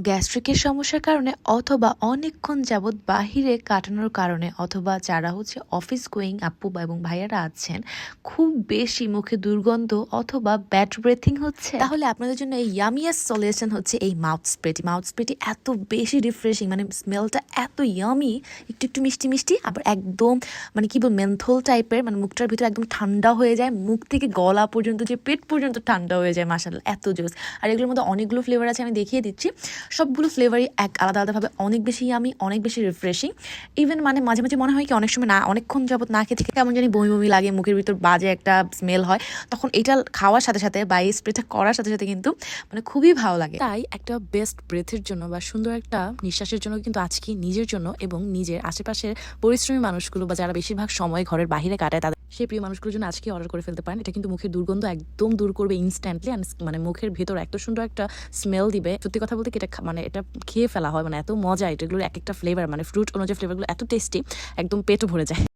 গ্যাস্ট্রিকের সমস্যার কারণে অথবা অনেকক্ষণ যাবৎ বাহিরে কাটানোর কারণে অথবা যারা অফিস গোয়িং আপু এবং ভাইয়ারা আছেন খুব বেশি মুখে দুর্গন্ধ অথবা ব্যাড ব্রেথিং হচ্ছে, তাহলে আপনাদের জন্য এই ইয়ামিয়েস্ট সলিউশন হচ্ছে এই মাউথ স্প্রেটি এত বেশি রিফ্রেশিং, মানে স্মেলটা এত ইয়ামি, একটু একটু মিষ্টি মিষ্টি, আবার একদম মানে কি বল মেন্থল টাইপের, মানে মুখটার ভিতরে একদম ঠান্ডা হয়ে যায়, মুখ থেকে গলা পর্যন্ত যে পেট পর্যন্ত ঠান্ডা হয়ে যায়। মাশাআল্লাহ এত জোস। আর এগুলোর মধ্যে অনেকগুলো ফ্লেভার আছে, আমি দেখিয়ে দিচ্ছি। সবগুলো ফ্লেভারই এক আলাদা আলাদাভাবে অনেক বেশি ইয়ামি, অনেক বেশি রিফ্রেশিং। ইভেন মানে মাঝে মাঝে মনে হয় কি অনেক সময় না, অনেকক্ষণ যাবত না খেতে কেমন জানি বমি বমি লাগে, মুখের ভিতর বাজে একটা স্মেল হয়, তখন এটা খাওয়ার সাথে সাথে বা এই স্প্রেটা করার সাথে সাথে কিন্তু মানে খুবই ভালো লাগে। তাই একটা বেস্ট ব্রেথের জন্য বা সুন্দর একটা নিঃশ্বাসের জন্য কিন্তু আজকে নিজের জন্য এবং নিজের আশেপাশের পরিশ্রমী মানুষগুলো বা যারা বেশিরভাগ সময় ঘরের বাইরে কাটায় তাদের সেই প্রিয় মানুষগুলোর জন্য আজকে অর্ডার করে ফেলতে পারেন। এটা কিন্তু মুখের দুর্গন্ধ একদম দূর করবে ইনস্ট্যান্টলি, মানে মুখের ভেতর এত সুন্দর একটা স্মেল দিবে। সত্যি কথা বলতে কি এটা মানে এটা খেয়ে ফেলা হয়, মানে এত মজা, এটাগুলোর এক একটা ফ্লেভার মানে ফ্রুট অনুযায়ী ফ্লেভারগুলো এত টেস্টি, একদম পেটও ভরে যায়।